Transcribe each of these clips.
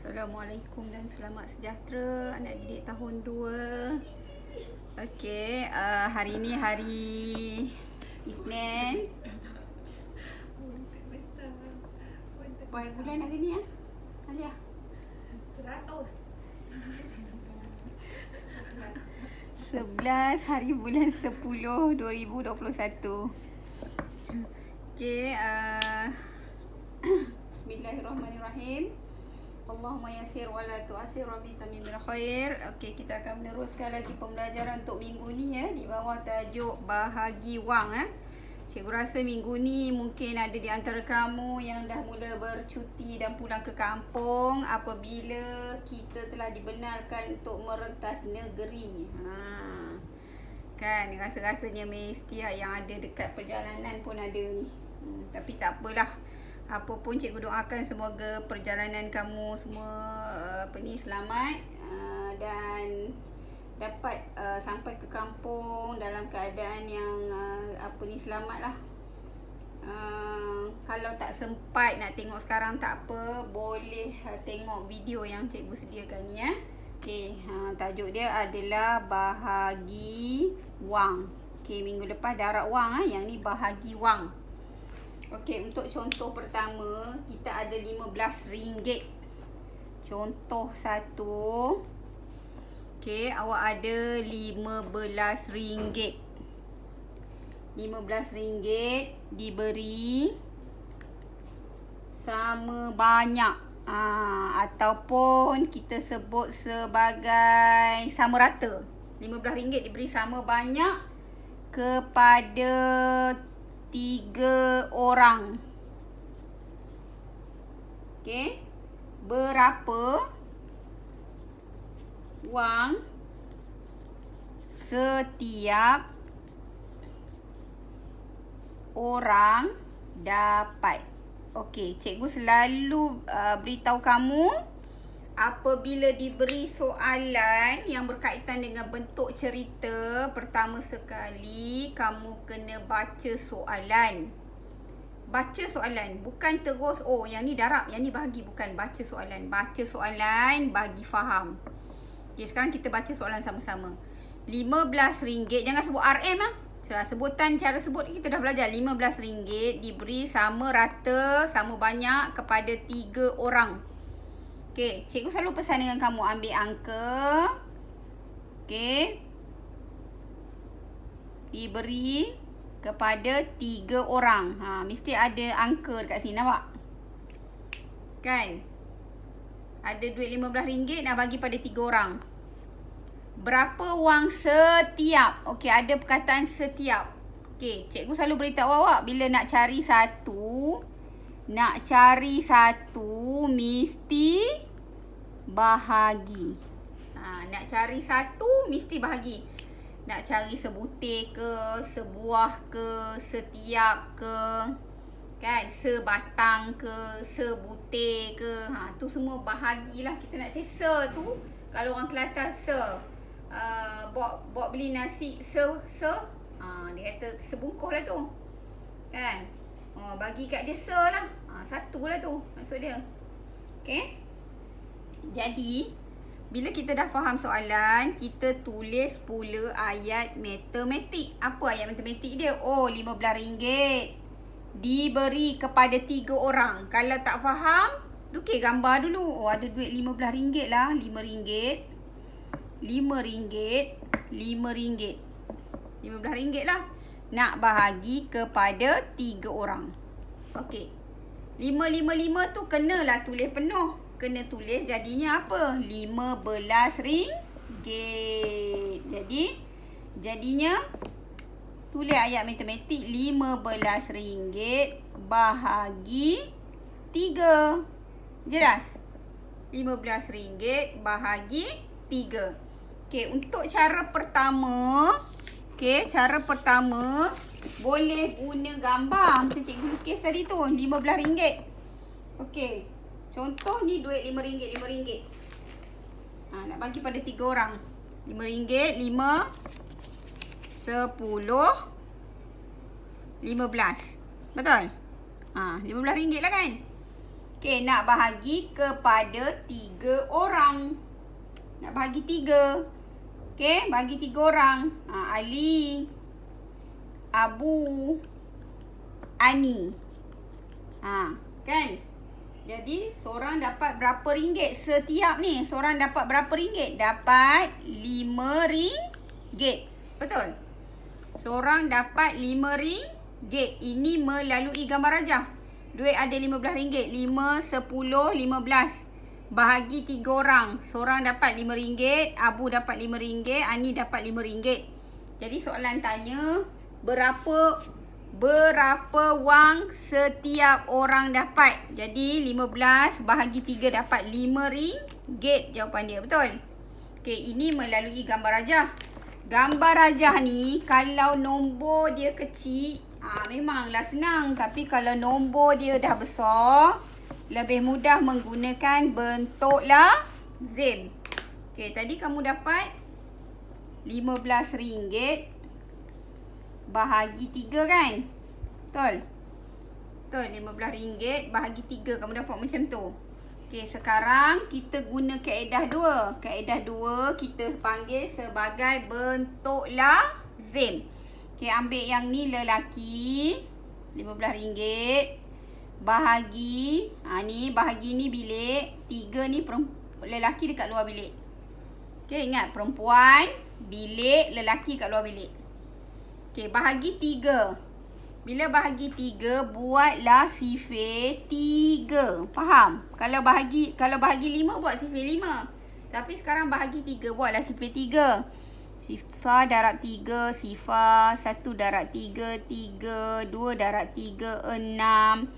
Assalamualaikum dan selamat sejahtera anak didik tahun 2. Okey, hari ni hari Isnin. Berapa bulan hari ni ya? Alia? 11 hari bulan 10 2021. Okey, Bismillahirrahmanirrahim. Allahumma yassir wa la tu'assir wa bi tamimil khair. Okey, kita akan meneruskan lagi pembelajaran untuk minggu ni ya, di bawah tajuk bahagi wang . Cikgu rasa minggu ni mungkin ada di antara kamu yang dah mula bercuti dan pulang ke kampung apabila kita telah dibenarkan untuk merentas negeri. Kan rasa-rasanya mesti yang ada dekat perjalanan pun ada ni. Tapi tak apalah. Apa pun cikgu doakan semoga perjalanan kamu semua selamat dan dapat sampai ke kampung dalam keadaan yang selamat lah. Kalau tak sempat nak tengok sekarang tak apa, boleh tengok video yang cikgu sediakan ni ya. Okey, tajuk dia adalah bahagi wang. Okey, minggu lepas darat wang yang ni bahagi wang. Okey, untuk contoh pertama, kita ada RM15. Contoh 1. Okey, awak ada RM15. RM15 diberi sama banyak ataupun kita sebut sebagai sama rata. RM15 diberi sama banyak kepada 3 orang. Okey. Berapa wang setiap orang dapat? Okey, cikgu selalu beritahu kamu apabila diberi soalan yang berkaitan dengan bentuk cerita, pertama sekali kamu kena baca soalan. Baca soalan, bukan terus yang ni darab, yang ni bahagi, bukan. Baca soalan. Baca soalan bagi faham. Okey, sekarang kita baca soalan sama-sama. RM15, jangan sebut RM sebutan cara sebut kita dah belajar. RM15 diberi sama rata, sama banyak kepada 3 orang. Okey, cikgu selalu pesan dengan kamu ambil angka. Okey. Diberi kepada 3 orang. Mesti ada angka dekat sini, nampak? Kan? Ada duit RM15 nak bagi pada 3 orang. Berapa wang setiap? Okey, ada perkataan setiap. Okey, cikgu selalu beritahu awak bila nak cari satu mesti bahagi. Nak cari satu mesti bahagi. Nak cari sebutir ke, sebuah ke, setiap ke, kan, sebatang ke, sebutir ke, tu semua bahagilah. Kita nak cari tu, kalau orang Kelantan bawa beli nasi dia kata sebungkus lah tu, kan. Bagi kat dia lah. Satu lah tu maksud dia. Okey. Jadi bila kita dah faham soalan, kita tulis pula ayat matematik. Apa ayat matematik dia? RM15 diberi kepada 3 orang. Kalau tak faham, dukir gambar dulu. Ada duit RM15 lah. RM5 RM15 lah. Nak bahagi kepada 3 orang. Okey. 5 tu kenalah tulis penuh. Kena tulis jadinya apa? RM15. Jadinya tulis ayat matematik RM15 bahagi 3. Jelas? RM15 bahagi 3. Okey, untuk cara pertama, boleh guna gambar macam cikgu lukis tadi tu, RM15. Okey. Contoh ni duit RM5. Nak bagi pada 3 orang. RM5, 5, 10, 15. Betul? RM15 lah kan? Okey, nak bahagi kepada 3 orang. Nak bahagi 3. Okey, bagi 3 orang. Ali, Abu, Ani. Kan? Jadi, seorang dapat berapa ringgit setiap ni? Seorang dapat berapa ringgit? Dapat 5 ringgit. Betul? Seorang dapat 5 ringgit. Ini melalui gambar rajah. Duit ada RM15. 5, 10, 15. Bahagi 3 orang. Seorang dapat RM5. Abu dapat RM5. Ani dapat RM5. Jadi soalan tanya, berapa wang setiap orang dapat? Jadi 15 bahagi 3 dapat RM5 jawapan dia. Betul? Okey, ini melalui gambar rajah. Gambar rajah ni kalau nombor dia kecil, memanglah senang. Tapi kalau nombor dia dah besar, lebih mudah menggunakan bentuk lazim. Okey, tadi kamu dapat RM15 bahagi 3 kan? Betul? Betul, RM15 bahagi 3 kamu dapat macam tu. Okey, sekarang kita guna kaedah 2. Kaedah 2 kita panggil sebagai bentuk lazim. Okey, ambil yang ni lelaki, RM15. Bahagi, ni bahagi ni bilik, 3 ni lelaki dekat luar bilik. Okey, ingat perempuan, bilik, lelaki kat luar bilik. Okey, bahagi 3. Bila bahagi 3, buatlah sifir 3. Faham? Kalau bahagi 5, buat sifir 5. Tapi sekarang bahagi 3, buatlah sifir 3. Sifar darab 3, sifar 1 darab 3, 3, 2 darab 3, 6,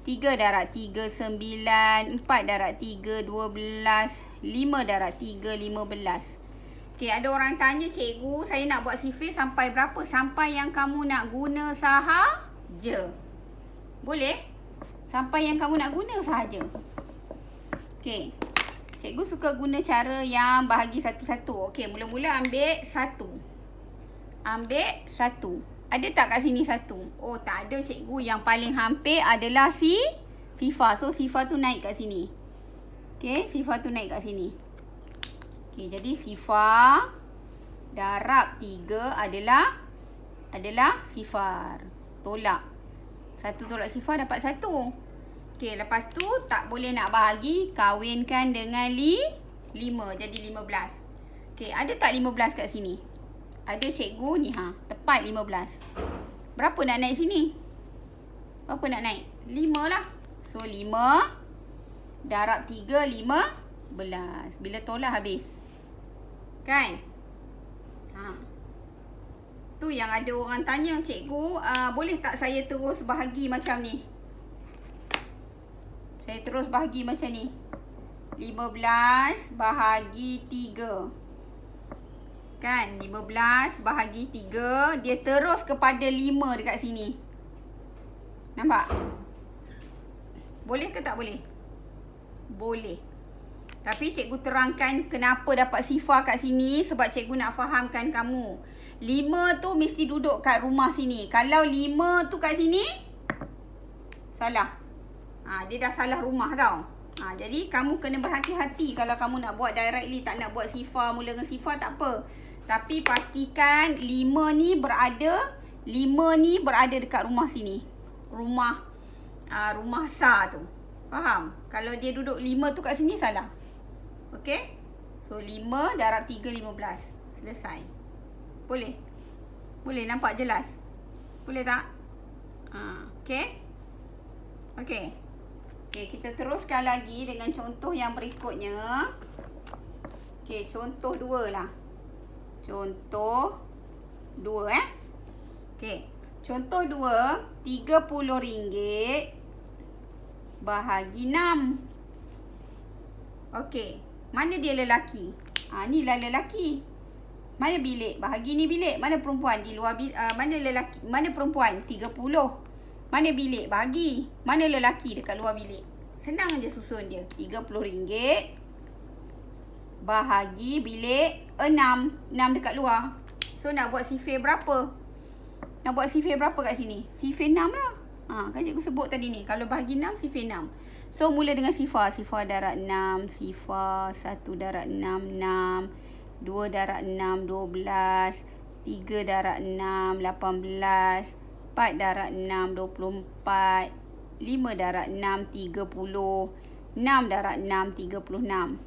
3 darab 3, 9, 4 darab 3, 12, 5 darab 3, 15. Okey, ada orang tanya, cikgu, saya nak buat sifir sampai berapa? Sampai yang kamu nak guna sahaja. Boleh? Sampai yang kamu nak guna sahaja. Okey. Cikgu suka guna cara yang bahagi satu-satu. Okey, mula-mula ambil 1. Ambil 1. Ada tak kat sini 1? Oh, tak ada cikgu. Yang paling hampir adalah sifar. So, sifar tu naik kat sini. Okey, sifar tu naik kat sini. Okey, jadi sifar darab 3 adalah sifar. Tolak. 1 tolak sifar dapat 1. Okey, lepas tu tak boleh nak bahagi, kawinkan dengan 5. Jadi 15. Okey, ada tak 15 kat sini? Ada cikgu ni, tepat 15. Berapa nak naik sini? Berapa nak naik? 5 lah. So 5 darab 3, 15. Bila tolak habis. Kan? Tu yang ada orang tanya, cikgu, boleh tak saya terus bahagi macam ni? Saya terus bahagi macam ni. 15 bahagi 3. Kan? 15 bahagi 3. Dia terus kepada 5 dekat sini. Nampak? Boleh ke tak boleh? Boleh. Tapi cikgu terangkan kenapa dapat sifar kat sini. Sebab cikgu nak fahamkan kamu. 5 tu mesti duduk kat rumah sini. Kalau 5 tu kat sini, salah. Dia dah salah rumah tau. Jadi kamu kena berhati-hati. Kalau kamu nak buat directly, tak nak buat sifar, mula dengan sifar, tak apa. Tapi pastikan 5 ni berada dekat rumah sini. Rumah sar tu. Faham? Kalau dia duduk 5 tu kat sini, salah. Okey? So 5 darab 3, 15. Selesai. Boleh? Boleh nampak jelas? Boleh tak? Okey? Okey. Okey, kita teruskan lagi dengan contoh yang berikutnya. Okey, contoh 2 lah. Contoh 2 Okey. Contoh 2, RM30 bahagi 6. Okey. Mana dia lelaki? Ni lah lelaki. Mana bilik? Bahagi ni bilik. Mana perempuan? Di luar bilik. Mana lelaki? Mana perempuan? 30. Mana bilik? Bahagi. Mana lelaki dekat luar bilik? Senang je susun dia. RM30 bahagi bilik 6. 6 dekat luar. So nak buat sifir berapa? Nak buat sifir berapa kat sini? Sifir 6 lah. Kan cikgu sebut tadi ni. Kalau bahagi 6, sifir 6. So, mula dengan sifar. Sifar darab 6. Sifar 1 darab 6, 6. 2 darab 6, 12. 3 darab 6, 18. 4 darab 6, 24. 5 darab 6, 30. 6 darab 6, 36.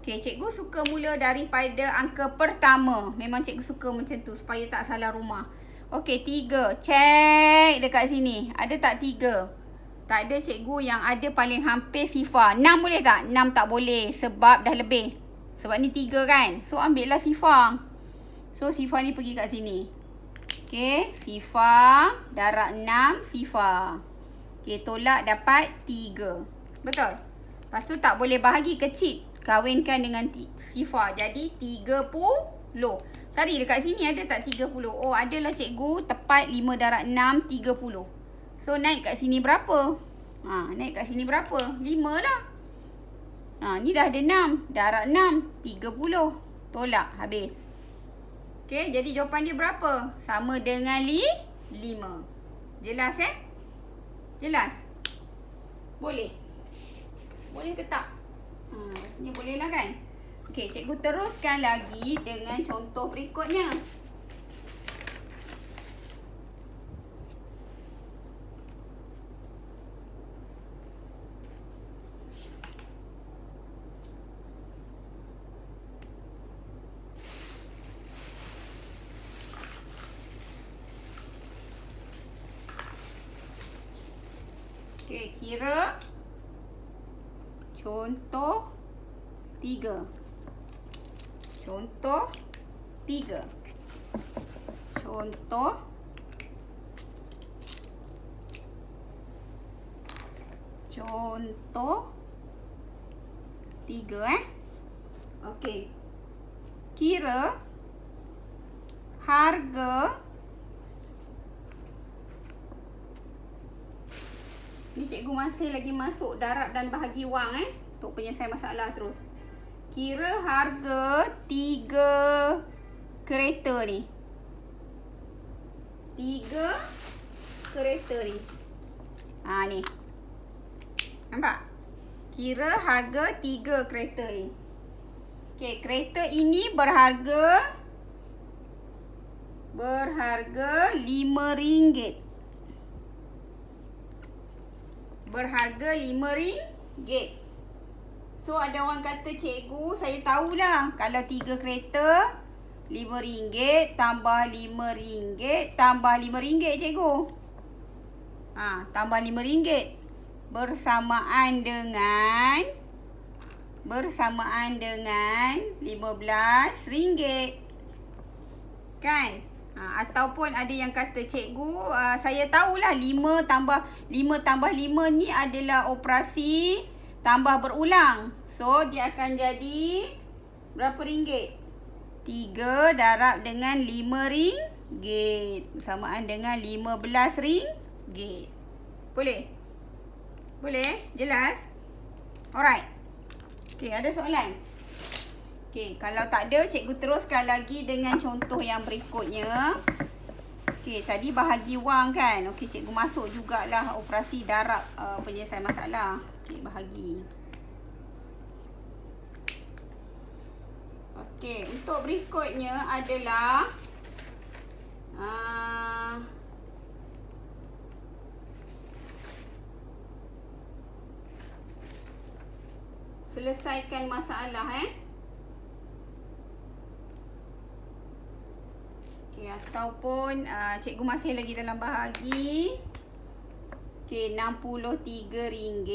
Okey, cikgu suka mula daripada angka pertama. Memang cikgu suka macam tu supaya tak salah rumah. Okey, 3. Cek dekat sini. Ada tak 3? Tak ada cikgu, yang ada paling hampir sifar. 6 boleh tak? 6 tak boleh sebab dah lebih. Sebab ni 3 kan? So, ambillah sifar. So, sifar ni pergi kat sini. Okey, sifar darab 6, sifar. Okey, tolak dapat 3. Betul? Lepas tu tak boleh bahagi kecil. Kawinkan dengan sifar. Jadi 30. Cari dekat sini ada tak 30? Oh, adalah cikgu. Tepat 5 darab 6, 30. So, naik kat sini berapa? Naik kat sini berapa? 5 lah. Ni dah ada 6. Darab 6, 30. Tolak, habis. Okey, jadi jawapan dia berapa? Sama dengan 5. Jelas Jelas? Boleh? Boleh ke tak? Rasanya boleh lah kan? Okey, cikgu teruskan lagi dengan contoh berikutnya. Okey, kira contoh 3. Contoh 3. Contoh 3 Okey. Kira harga. Ni cikgu masih lagi masuk darab dan bahagi wang untuk penyelesaian masalah terus. Kira harga 3 kereta ni. 3 kereta ni. Ni. Nampak? Kira harga 3 kereta ni. Okey, kereta ini berharga RM5. Berharga RM5. So, ada orang kata, cikgu, saya tahulah kalau 3 kereta RM5 tambah RM5 tambah RM5, cikgu. Tambah RM5 bersamaan dengan RM15. Kan? Ataupun ada yang kata, cikgu, saya tahulah 5 tambah 5 ni adalah operasi tambah berulang. So, dia akan jadi berapa ringgit? 3 darab dengan RM5 bersamaan dengan RM15. Boleh? Boleh? Jelas? Alright. Okey, ada soalan? Okey, kalau tak ada, cikgu teruskan lagi dengan contoh yang berikutnya. Okey, tadi bahagi wang kan? Okey, cikgu masuk jugalah operasi darab penyelesaian masalah. Okey, bahagi. Okey, untuk berikutnya adalah selesaikan masalah Okey, ataupun cikgu masih lagi dalam bahagi. Okey, RM63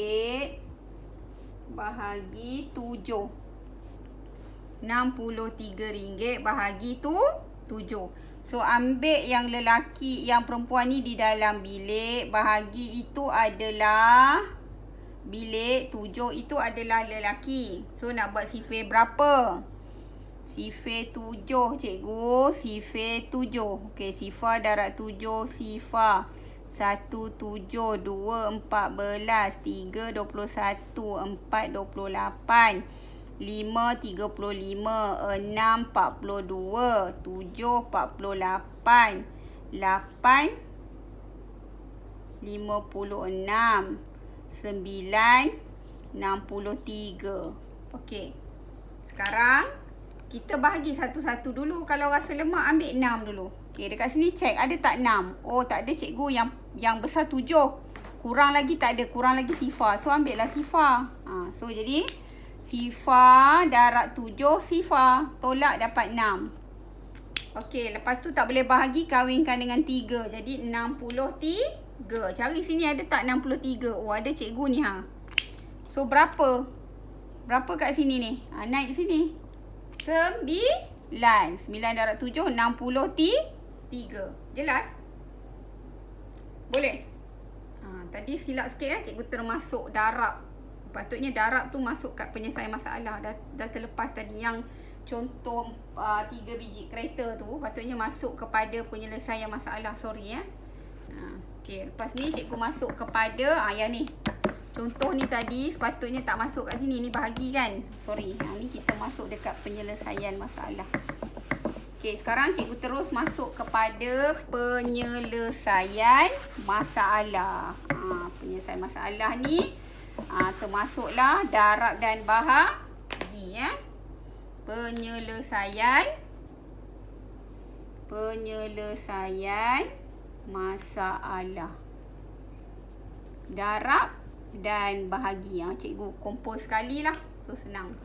bahagi 7. RM63 bahagi 7. So, ambil yang lelaki, yang perempuan ni di dalam bilik. Bahagi itu adalah bilik, 7 itu adalah lelaki. So, nak buat sifir berapa? Sifir 7, cikgu. Sifir 7. Okey, sifar darab 7, sifar. 1, 7, 2, 14, 3, 21, 4, 28, 5, 35, 6, 42, 7, 48, 8, 56, 9, 63. Okey. Sekarang kita bahagi satu-satu dulu. Kalau rasa lemah ambil 6 dulu. Okey, dekat sini check ada tak 6? Oh, tak ada cikgu, yang besar 7. Kurang lagi tak ada, kurang lagi sifar. So ambillah sifar. So jadi sifar darab 7 sifar. Tolak dapat 6. Okey, lepas tu tak boleh bahagi, kawinkan dengan 3. Jadi 63. Cari sini ada tak 63? Oh, ada cikgu ni So berapa? Berapa kat sini ni? Naik sini. 9. 9 darab 7, 63. Jelas? Boleh? Tadi silap sikit cikgu termasuk darab. Patutnya darab tu masuk kat penyelesaian masalah. Dah terlepas tadi yang contoh 3 biji kereta tu. Patutnya masuk kepada penyelesaian masalah. Sorry Okey, lepas ni cikgu masuk kepada yang ni. Contoh ni tadi sepatutnya tak masuk kat sini. Ni bahagi kan? Sorry. Ni kita masuk dekat penyelesaian masalah. Okey, sekarang cikgu terus masuk kepada penyelesaian masalah. Penyelesaian masalah ni termasuklah darab dan bahagi Penyelesaian masalah. Darab dan bahagi. Cikgu kompos sekali lah. So senang.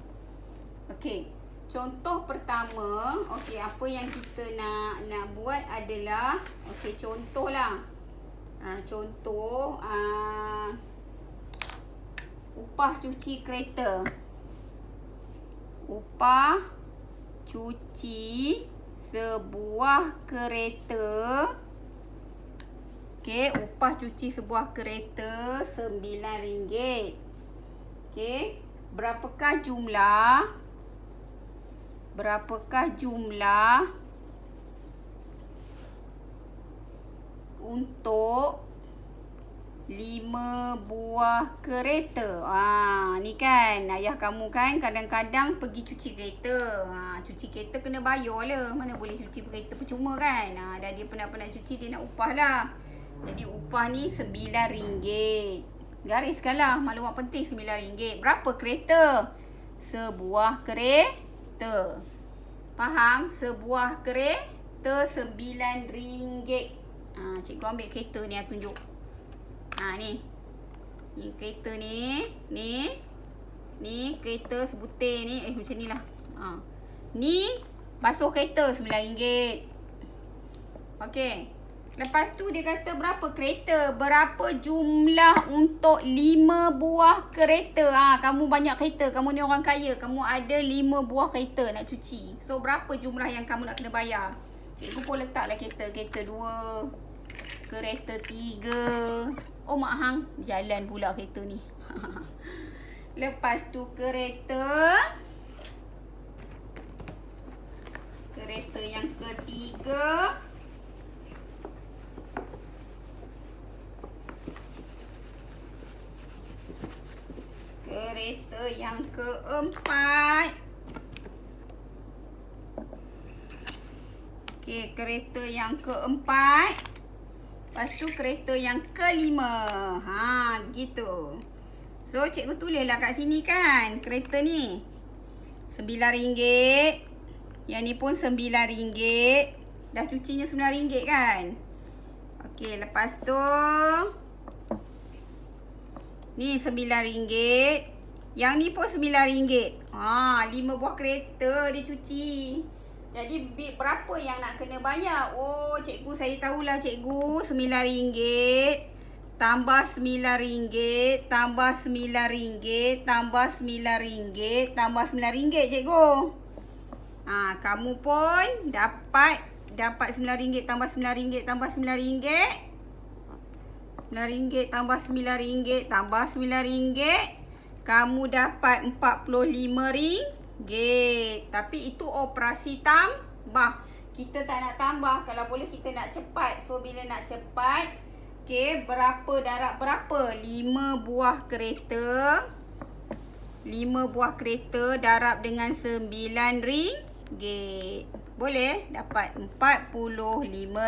Okey. Contoh pertama. Okey, apa yang kita nak buat adalah. Okey, contohlah. Contoh. Upah cuci kereta. Upah cuci sebuah kereta. Okey, upah cuci sebuah kereta RM9. Okey, berapakah jumlah untuk 5 buah kereta? Ni kan ayah kamu kan kadang-kadang pergi cuci kereta. Cuci kereta kena bayar lah. Mana boleh cuci kereta percuma kan? Dah dia penat-penat cuci, dia nak upah lah. Jadi upah ni RM9. Gariskanlah maklumat penting RM9. Berapa kereta? Sebuah kereta. Faham? Sebuah kereta RM9. Cikgu ambil kereta ni, tunjuk. Ni. Ni kereta ni. Ni kereta sebutir ni. Macam ni lah. Ni basuh kereta RM9. Okey. Lepas tu dia kata berapa kereta? Berapa jumlah untuk 5 buah kereta? Kamu banyak kereta. Kamu ni orang kaya. Kamu ada 5 buah kereta nak cuci. So berapa jumlah yang kamu nak kena bayar? Cikgu pun letaklah kereta. Kereta 2. Kereta 3. Oh mak hang. Jalan pula kereta ni. Lepas tu kereta yang ketiga. Kereta yang keempat. Okey, kereta yang keempat. Lepas tu kereta yang kelima. Gitu. So, cikgu tulislah kat sini kan. Kereta ni RM9. Yang ni pun RM9. Dah cucinya RM9 kan? Okey, lepas tu ni RM9. Yang ni pun RM9. 5 buah kereta dia cuci. Jadi berapa yang nak kena bayar? Oh, cikgu saya tahulah cikgu. RM9 tambah RM9 tambah RM9 tambah RM9 tambah RM9 cikgu. Kamu pun dapat RM9 tambah RM9 tambah RM9. RM9 tambah RM9 tambah RM9. Kamu dapat RM45. Tapi itu operasi tambah. Kita tak nak tambah. Kalau boleh kita nak cepat. So bila nak cepat, okey, berapa darab berapa? 5 buah kereta. 5 buah kereta darab dengan RM9. Boleh dapat RM45.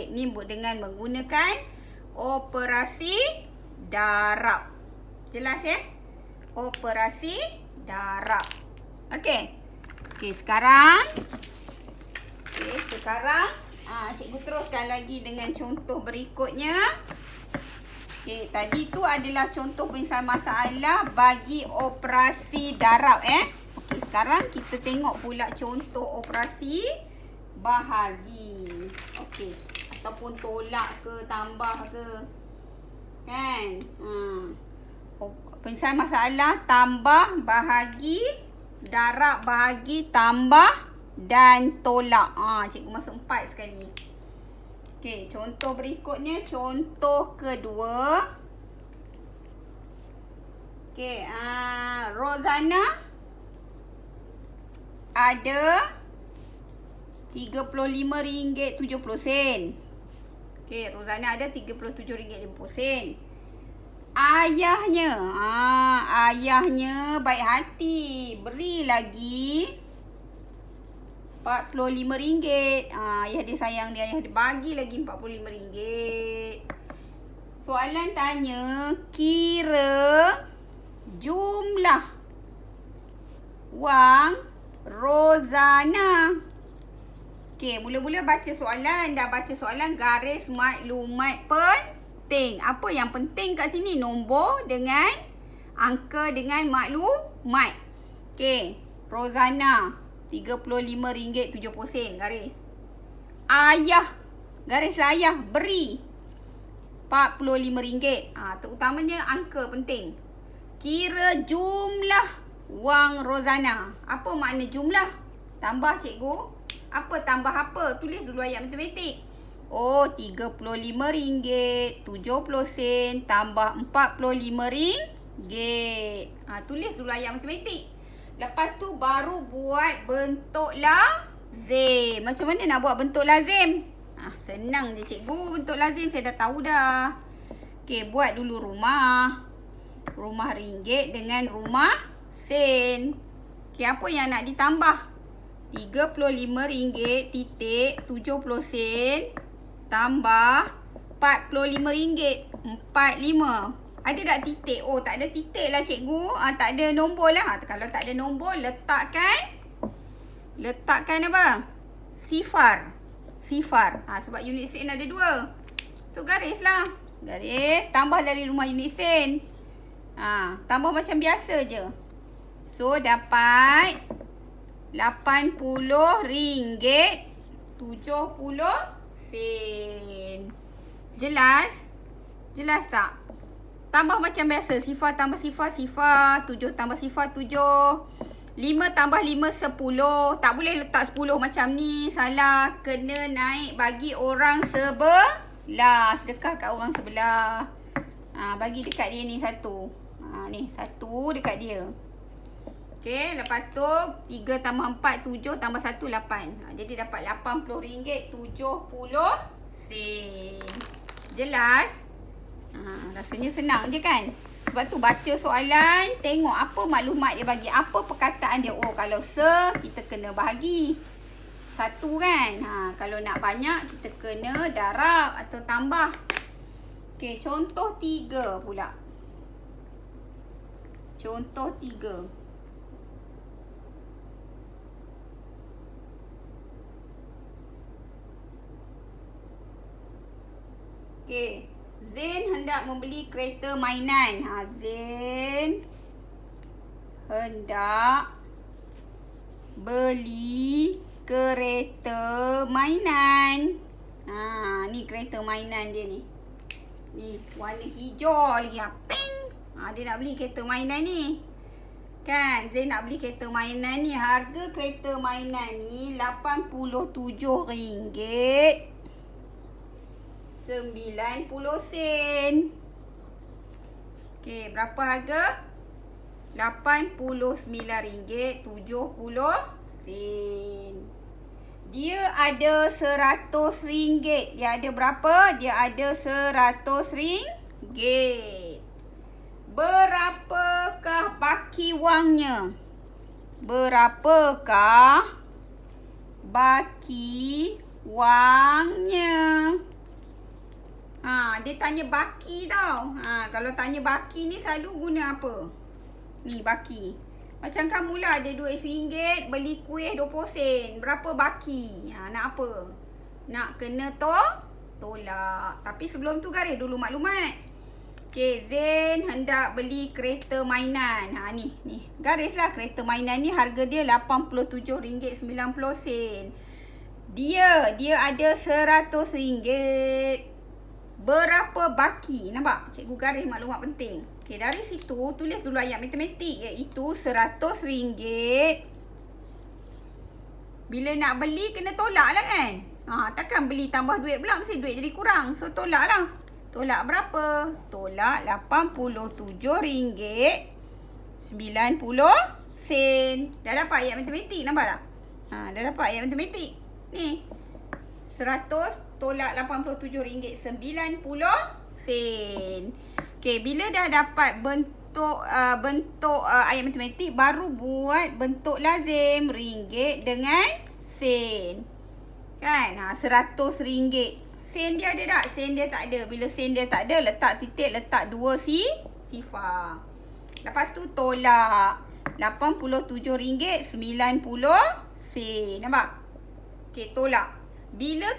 Ni dengan menggunakan operasi darab. Jelas ya? operasi darab. Okey. Okey, sekarang cikgu teruskan lagi dengan contoh berikutnya. Okey, tadi tu adalah contoh penyelesaian masalah bagi operasi darab Okey, sekarang kita tengok pula contoh operasi bahagi. Okey, ataupun tolak ke, tambah ke. Kan? Penyelesaian masalah tambah, bahagi, darab, bahagi, tambah dan tolak. Cikgu masuk 4 sekali. Okey, contoh berikutnya, contoh kedua. Okey, Rozana ada RM35.70. Okey, Rozana ada RM37.50. Ayahnya baik hati, beri lagi RM45. Ayah dia sayang dia, ayah dia bagi lagi RM45. Soalan tanya, kira jumlah wang Rozana. Okey, mula-mula baca soalan. Dah baca soalan, garis maklumat penting. Apa yang penting kat sini? Nombor dengan angka dengan maklumat. Okey, Rozana RM35.70 garis. Ayah, garis ayah, beri RM45. Terutamanya angka penting. Kira jumlah wang Rozana. Apa makna jumlah? Tambah cikgu. Apa tambah apa? Tulis dulu ayat matematik. RM35.70 tambah RM45. Tulis dulu ayat matematik. Lepas tu baru buat bentuk lazim. Macam mana nak buat bentuk lazim? Senang je cikgu. Bentuk lazim saya dah tahu dah. Okey, buat dulu rumah. Rumah ringgit dengan rumah sen. Okey, apa yang nak ditambah? RM35.70 tambah RM45. Ada tak titik? Oh, tak ada titik lah cikgu. Tak ada nombor lah. Kalau tak ada nombor, letakkan apa? Sifar. Sebab unit sen ada 2. So, garis lah. Garis, tambah dari rumah unit sen. Tambah macam biasa je. So, dapat RM80.70. Jelas? Jelas tak? Tambah macam biasa. Sifar tambah sifar, 7 tambah sifar, 7. 5 tambah 5, 10. Tak boleh letak 10 macam ni. Salah. Kena naik bagi orang sebelah. Sedekah kat orang sebelah. Bagi dekat dia ni 1. Ni 1 dekat dia. Okey, lepas tu 3 tambah 4, 7 tambah 1, 8. Jadi dapat RM80.70. Jelas? Rasanya senang je kan? Sebab tu baca soalan, tengok apa maklumat dia bagi, apa perkataan dia. Oh, kalau kita kena bahagi 1 kan? Kalau nak banyak, kita kena darab atau tambah. Okey, contoh 3 pula. Contoh 3. Okey, Zain hendak membeli kereta mainan. Zain hendak beli kereta mainan. Ni kereta mainan dia ni. Ni warna hijau lagi. Ting. Dia nak beli kereta mainan ni. Kan, Zain nak beli kereta mainan ni. Harga kereta mainan ni RM87.90. Okey, berapa harga? RM89.70. Dia ada RM100. Dia ada berapa? Dia ada RM100. Berapakah baki wangnya? Berapakah baki wangnya? Dia tanya baki tau. Kalau tanya baki ni selalu guna apa? Ni baki. Macam kamu lah ada duit RM1 beli kuih 20 sen. Berapa baki? Nak apa? Nak kena tolak. Tapi sebelum tu garis dulu maklumat. Okay, Zain hendak beli kereta mainan. Ni. Garislah kereta mainan ni harga dia RM87.90. Dia ada RM100. Berapa baki? Nampak? Cikgu garis maklumat penting. Okay, dari situ tulis dulu ayat matematik, iaitu RM100. Bila nak beli kena tolak lah kan? Takkan beli tambah duit pula, mesti duit jadi kurang. So tolak lah. Tolak berapa? Tolak RM87.90. Dah dapat ayat matematik, nampak tak? Dah dapat ayat matematik. Ni. 100 tolak RM87.90. Okey, bila dah dapat bentuk ayat matematik, baru buat bentuk lazim ringgit dengan sen. Kan? RM100. Sen dia ada tak? Sen dia tak ada. Bila sen dia tak ada, letak titik, letak 2 sifar. Lepas tu tolak RM87.90. Nampak? Okey, tolak. Bila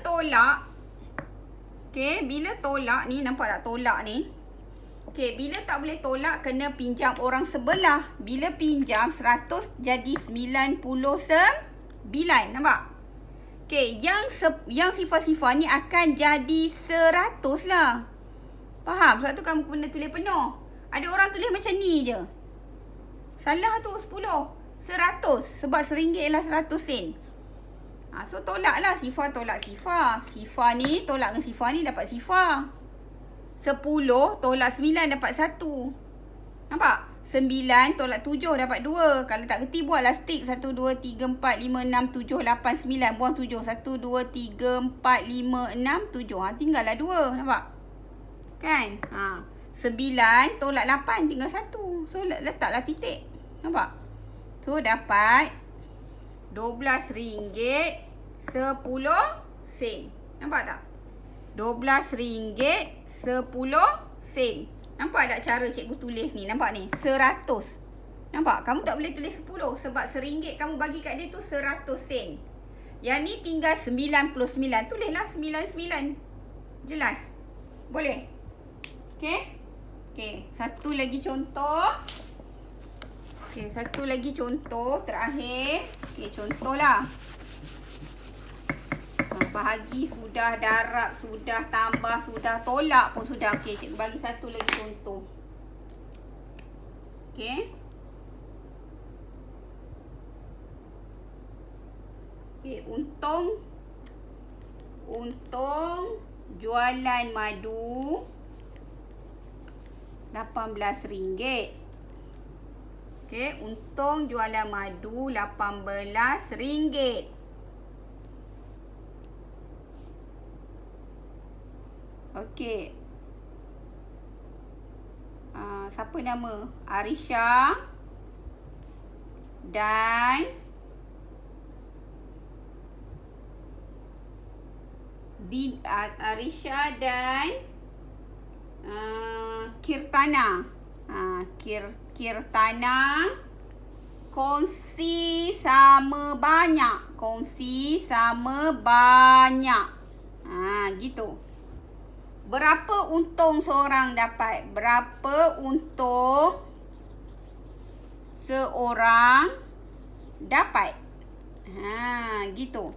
tolak ni, nampak tak tolak ni? Okey, bila tak boleh tolak, kena pinjam orang sebelah. Bila pinjam 100 jadi 99. Nampak? Okey, yang sifar-sifar ni akan jadi 100 lah. Faham? Sebab tu kamu kena tulis penuh. Ada orang tulis macam ni je. Salah tu 10. 100. Sebab RM1 ialah 100 sen. So tolaklah sifar tolak sifar. Sifar ni tolak dengan sifar ni dapat sifar. 10 tolak 9 dapat 1. Nampak? 9 tolak 7 dapat 2. Kalau tak kerti buatlah stick. 1, 2, 3, 4, 5, 6, 7, 8, 9. Buang 7. 1, 2, 3, 4, 5, 6, 7. Tinggallah 2. Nampak? Kan? 9 tolak 8 tinggal 1. So letaklah titik. Nampak? So dapat RM12.10. Nampak tak? RM12.10. Nampak tak cara cikgu tulis ni? Nampak ni? 100. Nampak? Kamu tak boleh tulis 10 sebab RM1 kamu bagi kat dia tu 100 sen. Yang ni tinggal 99. Tulislah 99. Jelas? Boleh? Okey? Okey, satu lagi contoh. Satu lagi contoh terakhir. Okey, contohlah. Bahagi sudah, darab sudah, tambah sudah, tolak pun sudah. Okey, cikgu bagi satu lagi contoh. Okey. Okey, untung jualan madu RM18. Okey, untung jualan madu RM18. Okey. Siapa nama? Arisha dan Arisha dan Kirtana. Kirtana kongsi sama banyak. Gitu. Berapa untung seorang dapat? Berapa untung seorang dapat? Gitu.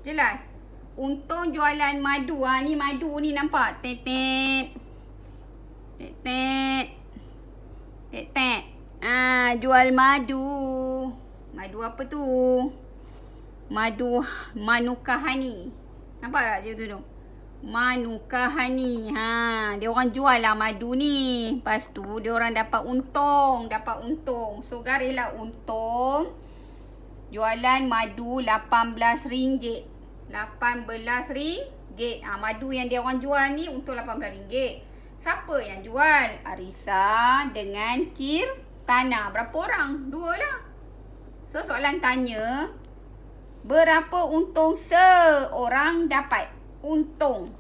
Jelas? Untung jualan madu. Ni madu ni nampak? Tetet. Jual madu. Madu apa tu? Madu Manuka Honey. Nampak tak je tu? Manuka Honey. Dia orang jual lah madu ni. Lepas tu dia orang dapat untung. So garislah untung jualan madu RM18. RM18. Madu yang dia orang jual ni untung RM18. Siapa yang jual? Arisa dengan Kirtana. Berapa orang? 2 lah. So soalan tanya, berapa untung seorang dapat? Untung.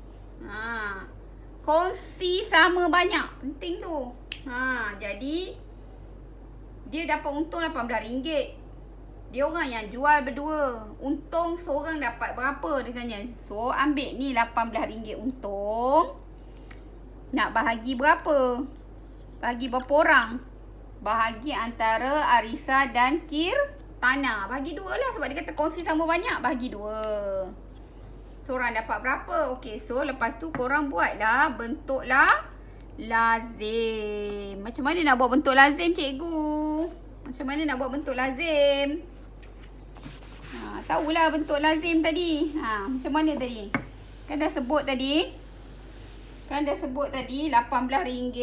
Kongsi sama banyak. Penting tu. Jadi Dia dapat untung RM18. Dia orang yang jual berdua. Untung seorang dapat berapa dia tanya. So ambil ni RM18 untung. Nak bahagi berapa? Bagi berapa orang? Bahagi antara Arissa dan Kirtana. Bagi 2 lah sebab dia kata kongsi sama banyak. Bagi 2. Seorang dapat berapa? Okey, so lepas tu korang buatlah bentuklah lazim. Macam mana nak buat bentuk lazim cikgu? Macam mana nak buat bentuk lazim? Tahulah bentuk lazim tadi. Macam mana tadi? Kan dah sebut tadi. RM18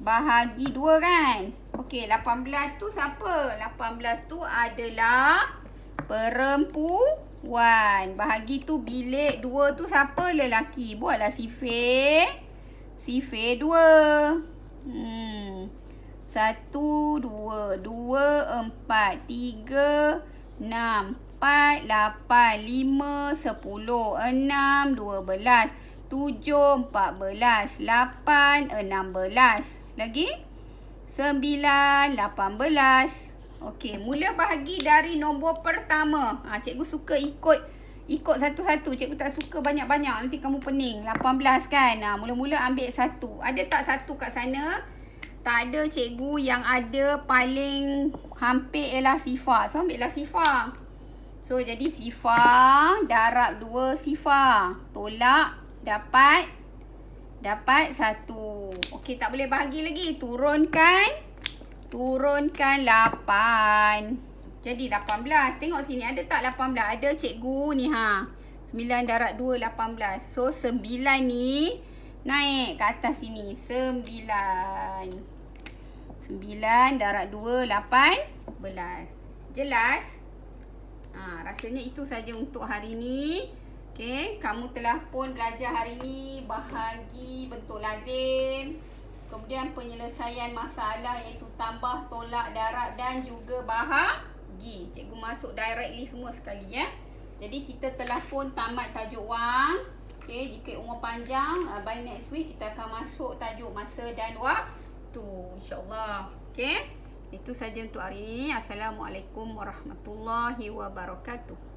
bahagi 2 kan? Okey, 18 tu siapa? 18 tu adalah perempuan. Bahagi tu bilik 2 tu siapa? Lelaki. Buatlah sifir. Sifir 2. 1, 2, 4, 3, 6, 4, 8, 5, 10, 6, 12, 7, 14, 8, 16. Lagi? 9, 18. Okey, mula bahagi dari nombor pertama. Cikgu suka ikut satu-satu. Cikgu tak suka banyak-banyak. Nanti kamu pening. 18 kan? Mula-mula ambil 1. Ada tak 1 kat sana? Tak ada cikgu. Yang ada paling hampir ialah sifar. So ambillah sifar. So jadi sifar darab 2 sifar. Tolak dapat 1. Okey, tak boleh bahagi lagi. Turunkan 8. Jadi 18. Tengok sini ada tak 18? Ada cikgu ni 9 darab 2 18. So 9 ni naik ke atas sini. 9 darab 2 18. Jelas? Rasanya itu saja untuk hari ni. Okey, kamu telah pun belajar hari ni bahagi bentuk lazim. Kemudian penyelesaian masalah iaitu tambah, tolak, darab dan juga bahagi. Cikgu masuk directly semua sekali ya. Jadi kita telah pun tamat tajuk wang. Okey, jika umur panjang by next week kita akan masuk tajuk masa dan waktu insya-Allah. Okey. Itu saja untuk hari ini. Assalamualaikum warahmatullahi wabarakatuh.